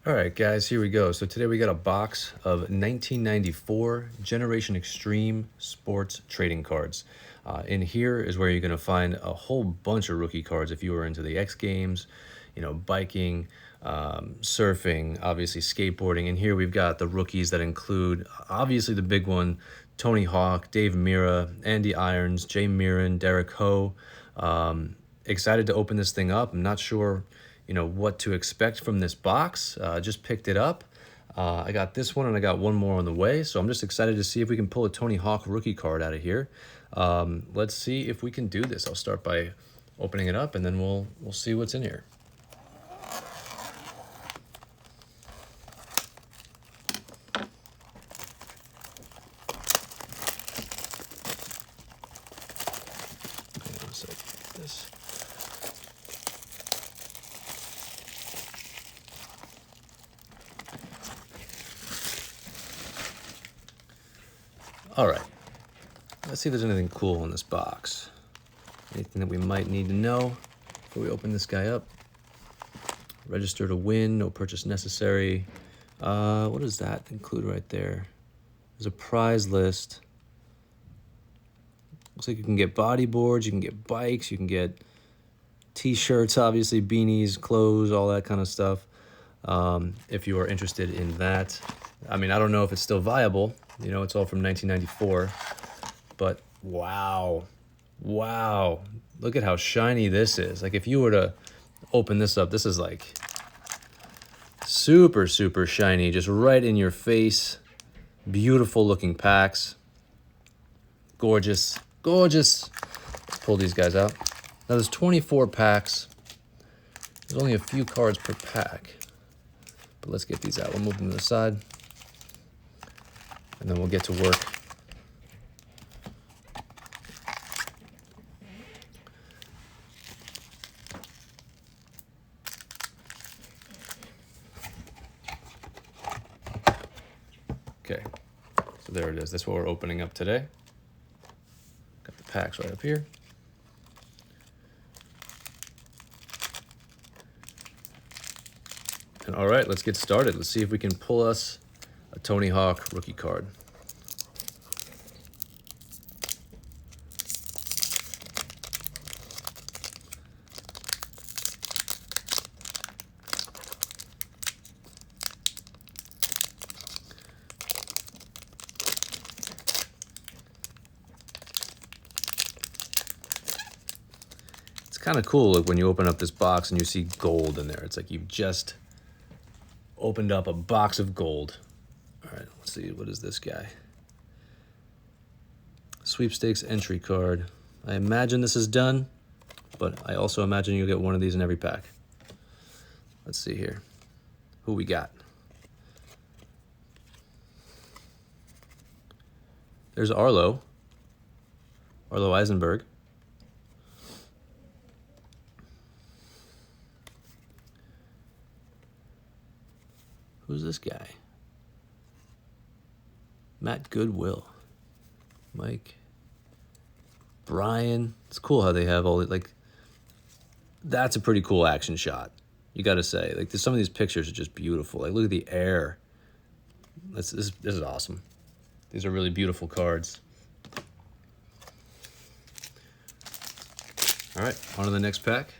All right, guys, here we go. So today we got a box of 1994 Generation Extreme Sports Trading Cards. In here is where you're going to find a whole bunch of rookie cards if you were into the X Games, biking, surfing, obviously skateboarding. And here we've got the rookies that include, obviously the big one, Tony Hawk, Dave Mira, Andy Irons, Jay Mirren, Derek Ho. Excited to open this thing up. I'm not sure what to expect from this box. Just picked it up. I got this one and I got one more on the way, so I'm just excited to see if we can pull a Tony Hawk rookie card out of here. Let's see if we can do this. I'll start by opening it up and then we'll see what's in here. Hang on a sec. Get this. All right, let's see if there's anything cool in this box. Anything that we might need to know before we open this guy up. Register to win, no purchase necessary. What does that include right there? There's a prize list. Looks like you can get bodyboards, you can get bikes, you can get t-shirts, obviously, beanies, clothes, all that kind of stuff. If you are interested in that. I mean, I don't know if it's still viable. It's all from 1994. But wow. Look at how shiny this is. Like, if you were to open this up, this is like super, super shiny, just right in your face. Beautiful looking packs. Gorgeous. Let's pull these guys out. Now, there's 24 packs. There's only a few cards per pack. But let's get these out. We'll move them to the side. And then we'll get to work. Okay, so there it is. That's what we're opening up today. Got the packs right up here. And all right, let's get started. Let's see if we can pull us a Tony Hawk rookie card. It's kind of cool, like when you open up this box and you see gold in there. It's like you've just opened up a box of gold. All right, let's see, what is this guy? Sweepstakes entry card. I imagine this is done, but I also imagine you'll get one of these in every pack. Let's see here. Who we got? There's Arlo Eisenberg. Who's this guy? Matt Goodwill. Mike. Brian. It's cool how they have all the, like, that's a pretty cool action shot. You got to say, like, some of these pictures are just beautiful. Like, look at the air. This is awesome. These are really beautiful cards. All right, on to the next pack.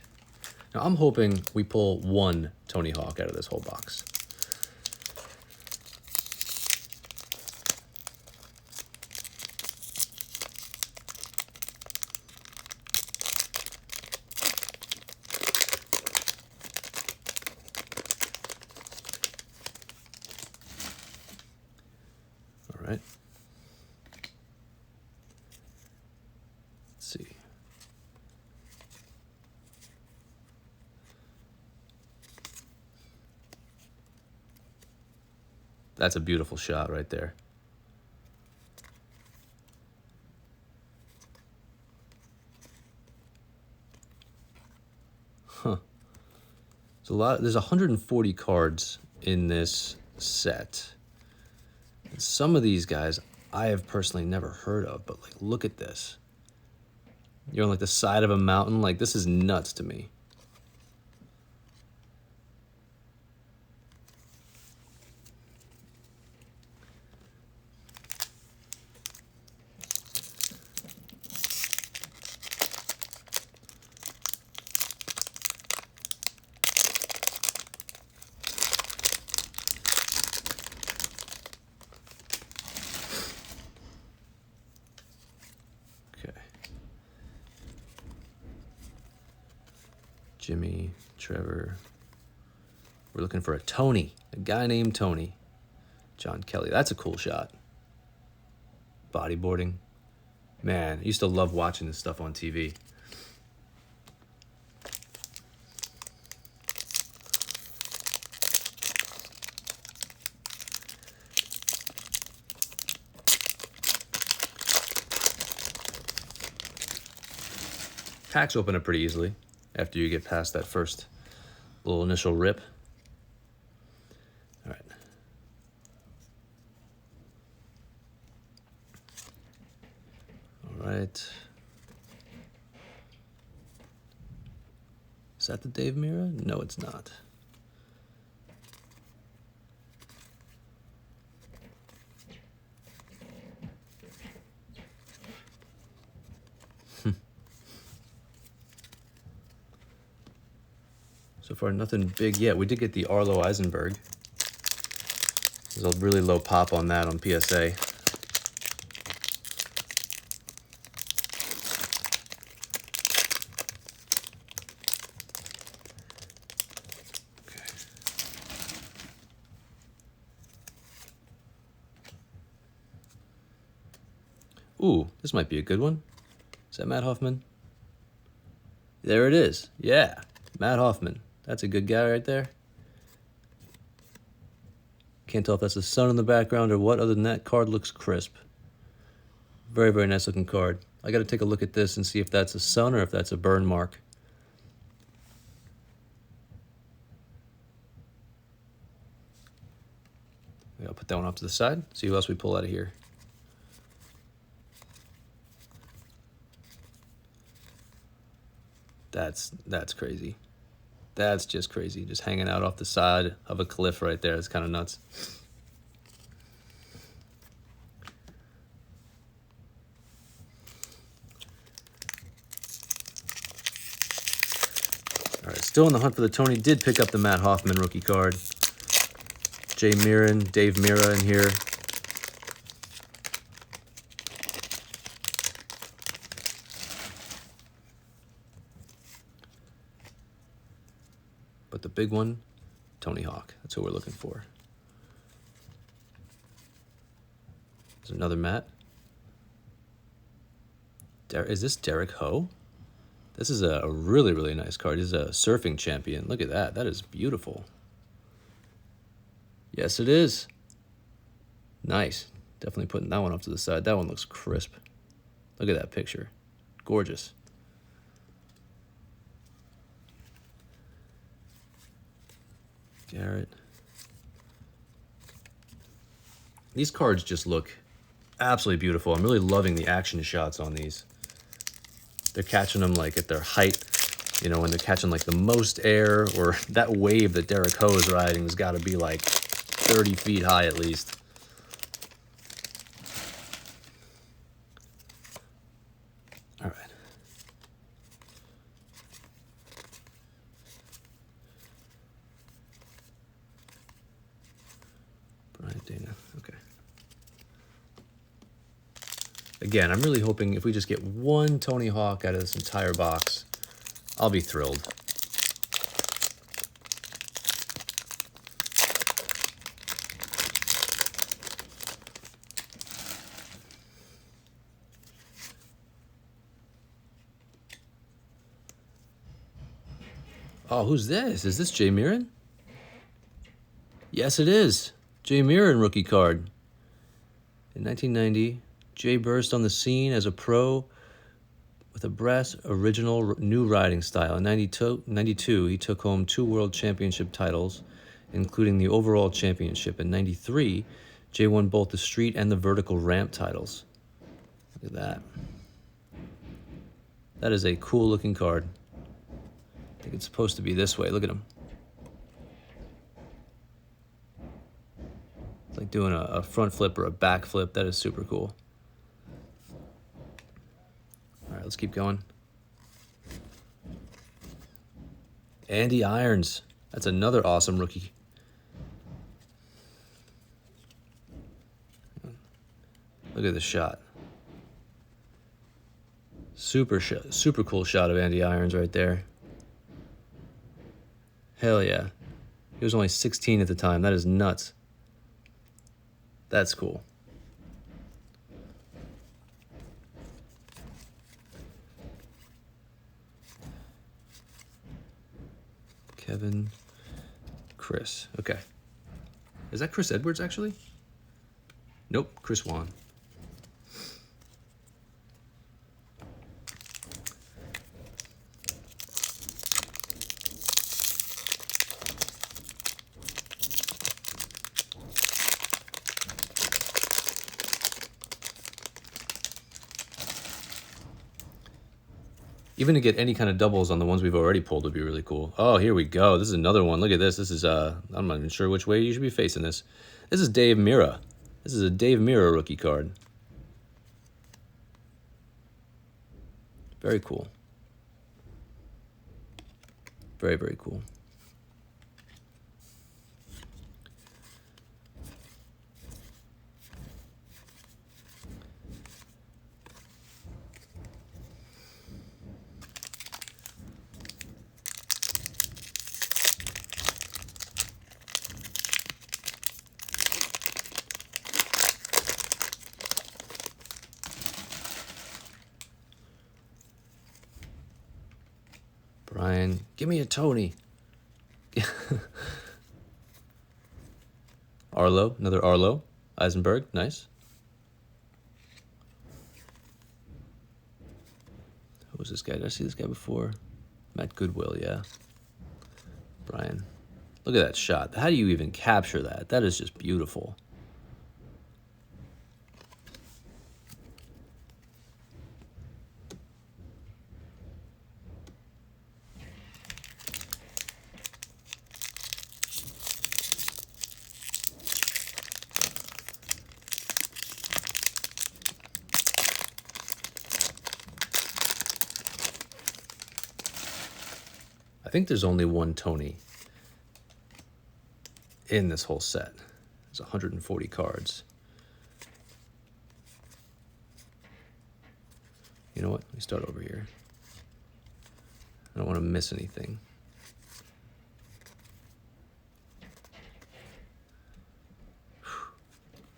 Now, I'm hoping we pull one Tony Hawk out of this whole box. All right. Let's see. That's a beautiful shot right there. Huh. There's 140 cards in this set. And some of these guys I have personally never heard of, but like, look at this. You're on like the side of a mountain. Like, this is nuts to me. Jimmy, Trevor. We're looking for a Tony, a guy named Tony. John Kelly. That's a cool shot. Bodyboarding. Man, I used to love watching this stuff on TV. Packs open up pretty easily after you get past that first little initial rip. All right. All right. Is that the Dave Mira? No, it's not. So far, nothing big yet. We did get the Arlo Eisenberg. There's a really low pop on that on PSA. Okay. Ooh, this might be a good one. Is that Matt Hoffman? There it is. Yeah, Matt Hoffman. That's a good guy right there. Can't tell if that's the sun in the background or what. Other than that, card looks crisp. Very, very nice looking card. I got to take a look at this and see if that's a sun or if that's a burn mark. I'll put that one off to the side. See who else we pull out of here. That's crazy. That's just crazy. Just hanging out off the side of a cliff right there. It's kind of nuts. All right, still in the hunt for the Tony. Did pick up the Matt Hoffman rookie card. Jay Mira, Dave Mira in here. But the big one, Tony Hawk. That's who we're looking for. There's another Matt. Is this Derek Ho? This is a really, really nice card. He's a surfing champion. Look at that. That is beautiful. Yes, it is. Nice. Definitely putting that one off to the side. That one looks crisp. Look at that picture. Gorgeous. Garrett. These cards just look absolutely beautiful. I'm really loving the action shots on these. They're catching them like at their height, you know, when they're catching like the most air, or that wave that Derek Ho is riding has got to be like 30 feet high at least. All right. Brian Dana, okay. Again, I'm really hoping if we just get one Tony Hawk out of this entire box, I'll be thrilled. Oh, who's this? Is this Jay Miran? Yes, it is. Jay Miran rookie card. In 1990, Jay burst on the scene as a pro with a brass original new riding style. In 92, he took home 2 world championship titles, including the overall championship. In 93, Jay won both the street and the vertical ramp titles. Look at that. That is a cool looking card. I think it's supposed to be this way. Look at him. It's like doing a front flip or a back flip. That is super cool. All right, let's keep going. Andy Irons. That's another awesome rookie. Look at this shot. Super cool shot of Andy Irons right there. Hell yeah. He was only 16 at the time. That is nuts. That's cool. Kevin, Chris. Okay. Is that Chris Edwards, actually? Nope, Chris Wan. Even to get any kind of doubles on the ones we've already pulled would be really cool. Oh, here we go. This is another one. Look at this. This is, I'm not even sure which way you should be facing this. This is Dave Mira. This is a Dave Mira rookie card. Very cool. Very, very cool. Brian, give me a Tony. Arlo, another Arlo. Eisenberg, nice. Who was this guy? Did I see this guy before? Matt Goodwill, yeah. Brian. Look at that shot. How do you even capture that? That is just beautiful. I think there's only one Tony in this whole set. There's 140 cards. You know what? Let me start over here. I don't want to miss anything.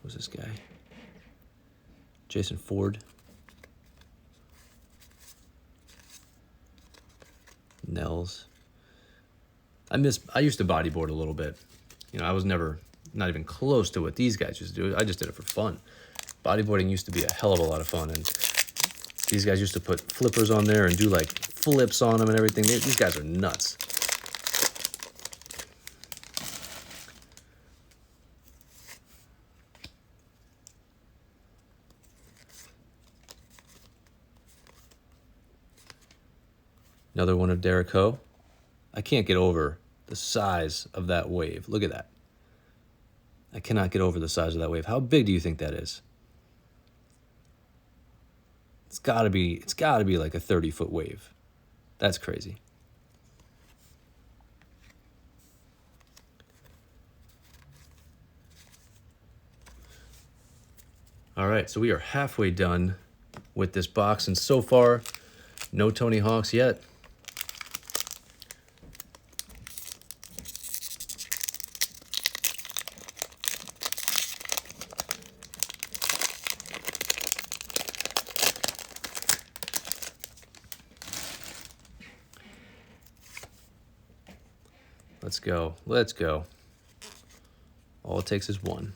Who's this guy? Jason Ford. Nels. I used to bodyboard a little bit. You know, I was not even close to what these guys used to do. I just did it for fun. Bodyboarding used to be a hell of a lot of fun, and these guys used to put flippers on there and do like flips on them and everything. These guys are nuts. Another one of Derek Ho. I can't get over the size of that wave. Look at that. I cannot get over the size of that wave. How big do you think that is? It's gotta be like a 30-foot wave. That's crazy. All right, so we are halfway done with this box, and so far, no Tony Hawks yet. Let's go. Let's go. All it takes is one.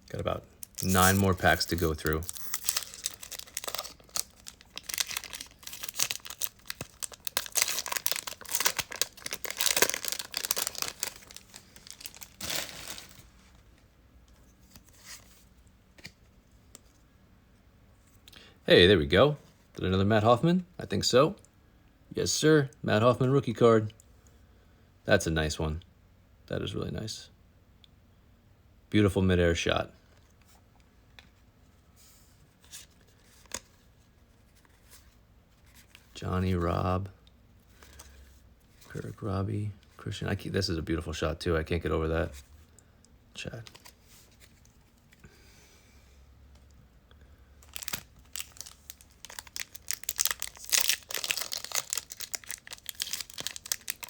Got about 9 more packs to go through. Hey, there we go. Did another Matt Hoffman? I think so. Yes, sir. Matt Hoffman rookie card. That's a nice one. That is really nice. Beautiful midair shot. Johnny, Rob, Kirk, Robbie, Christian. This is a beautiful shot too. I can't get over that. Chad.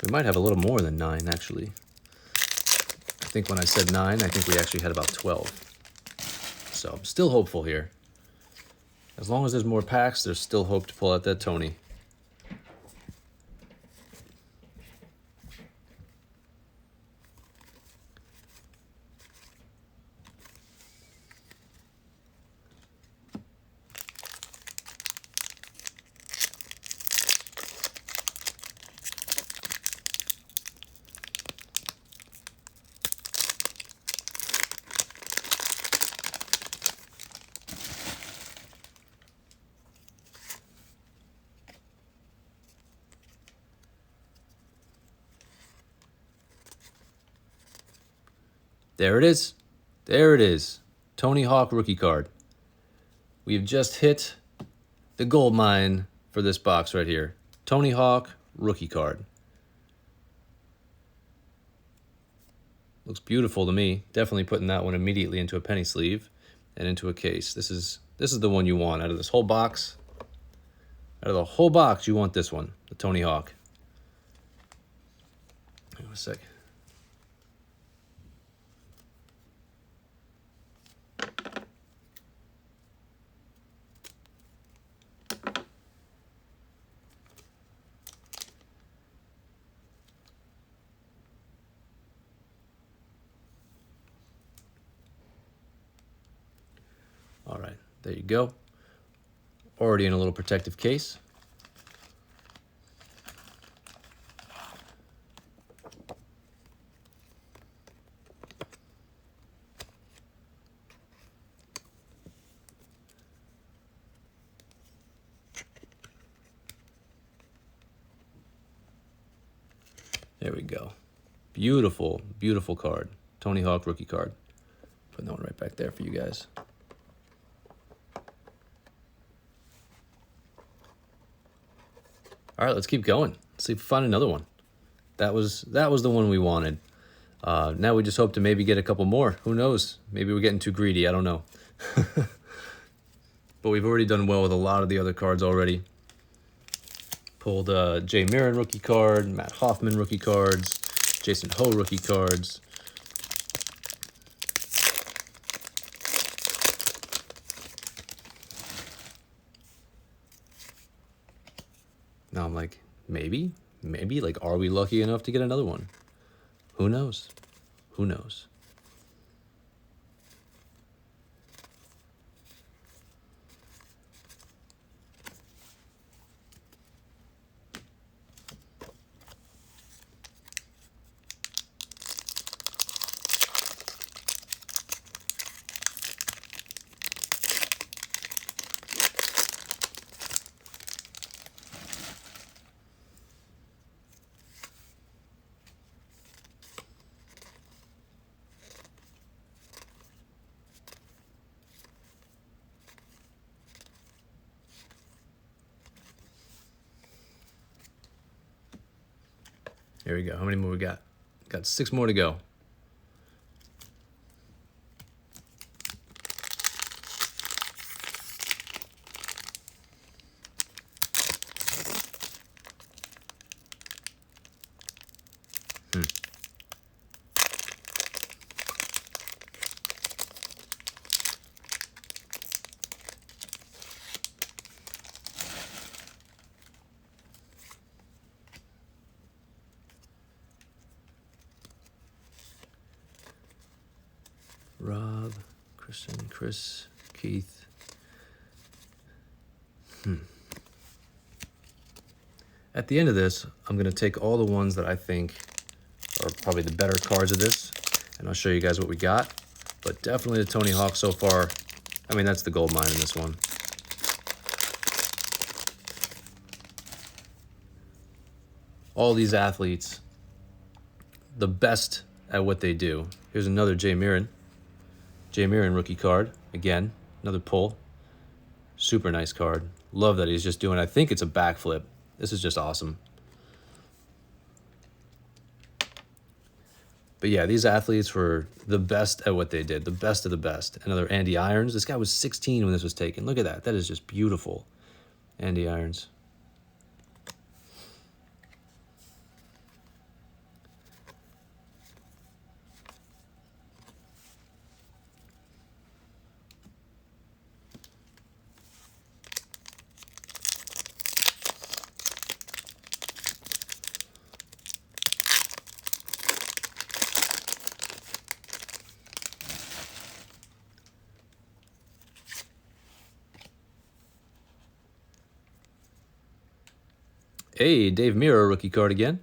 We might have a little more than 9, actually. I think when I said 9, I think we actually had about 12. So I'm still hopeful here. As long as there's more packs, there's still hope to pull out that Tony. There it is. There it is. Tony Hawk rookie card. We've just hit the gold mine for this box right here. Tony Hawk rookie card. Looks beautiful to me. Definitely putting that one immediately into a penny sleeve and into a case. This is the one you want out of this whole box. Out of the whole box, you want this one, the Tony Hawk. Hang on a sec. All right, there you go. Already in a little protective case. There we go. Beautiful, beautiful card. Tony Hawk rookie card. Putting that one right back there for you guys. All right, let's keep going. Let's see if we find another one. That was the one we wanted. Now we just hope to maybe get a couple more. Who knows? Maybe we're getting too greedy. I don't know. But we've already done well with a lot of the other cards already. Pulled Jay Mira rookie card, Matt Hoffman rookie cards, Jason Ho rookie cards. Now I'm like, maybe, like, are we lucky enough to get another one? Who knows? Who knows? Here we go. How many more we got? Got 6 more to go. Rob, Christian, Chris, Keith. At the end of this, I'm going to take all the ones that I think are probably the better cards of this, and I'll show you guys what we got. But definitely the Tony Hawk so far. I mean, that's the gold mine in this one. All these athletes, the best at what they do. Here's another Jay Mira rookie card. Again, another pull. Super nice card. Love that he's just doing, I think it's a backflip. This is just awesome. But yeah, these athletes were the best at what they did, the best of the best. Another Andy Irons. This guy was 16 when this was taken. Look at that. That is just beautiful. Andy Irons. Hey, Dave Mira, rookie card again.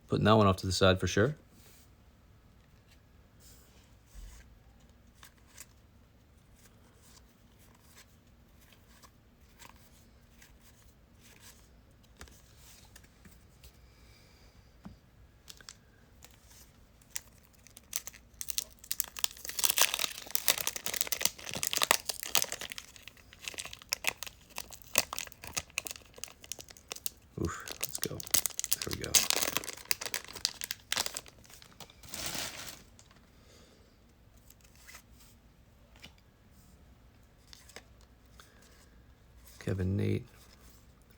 Putting that one off to the side for sure. Oof, let's go. There we go. Kevin Nate.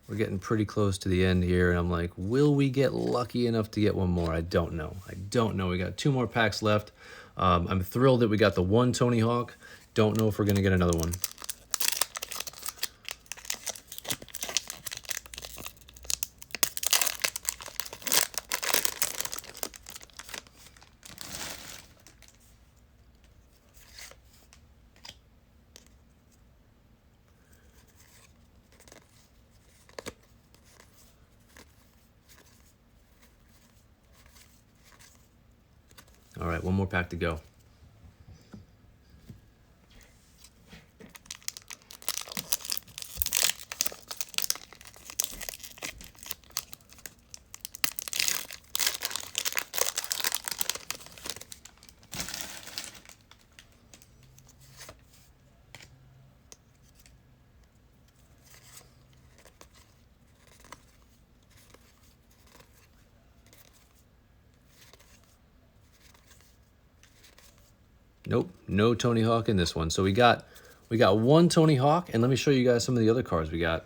We're getting pretty close to the end here, and I'm like, will we get lucky enough to get one more? I don't know. I don't know. We got 2 more packs left. I'm thrilled that we got the one Tony Hawk. Don't know if we're going to get another one. All right, one more pack to go. Nope, no Tony Hawk in this one. So we got one Tony Hawk, and let me show you guys some of the other cards we got.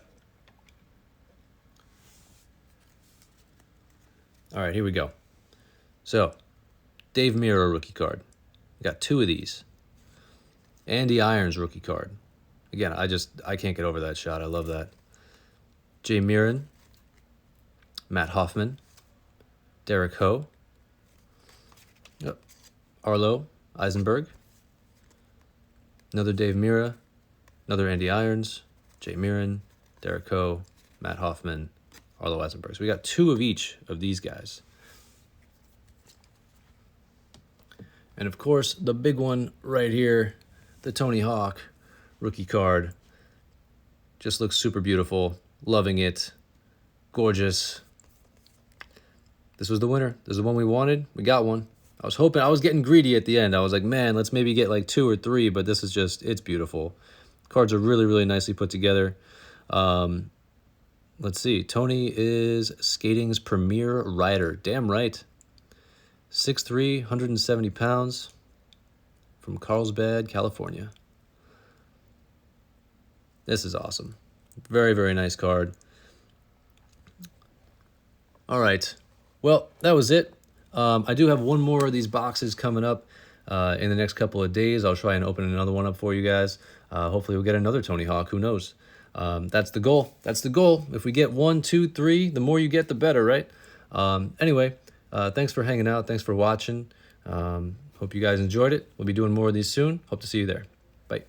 All right, here we go. So, Dave Mira rookie card. We got 2 of these. Andy Irons rookie card. Again, I can't get over that shot. I love that. Jay Mirren, Matt Hoffman, Derek Ho, Arlo Eisenberg, another Dave Mira, another Andy Irons, Jay Mirren, Derek Ho, Matt Hoffman, Arlo Eisenberg. So we got 2 of each of these guys. And of course, the big one right here, the Tony Hawk rookie card. Just looks super beautiful. Loving it. Gorgeous. This was the winner. This is the one we wanted. We got one. I was hoping, I was getting greedy at the end. I was like, man, let's maybe get like 2 or 3, but this is just, it's beautiful. Cards are really, really nicely put together. Let's see. Tony is skating's premier rider. Damn right. 6'3", 170 pounds from Carlsbad, California. This is awesome. Very, very nice card. All right. Well, that was it. I do have one more of these boxes coming up in the next couple of days. I'll try and open another one up for you guys. Hopefully we'll get another Tony Hawk. Who knows? That's the goal. That's the goal. If we get 1, 2, 3, the more you get, the better, right? Anyway, thanks for hanging out. Thanks for watching. Hope you guys enjoyed it. We'll be doing more of these soon. Hope to see you there. Bye.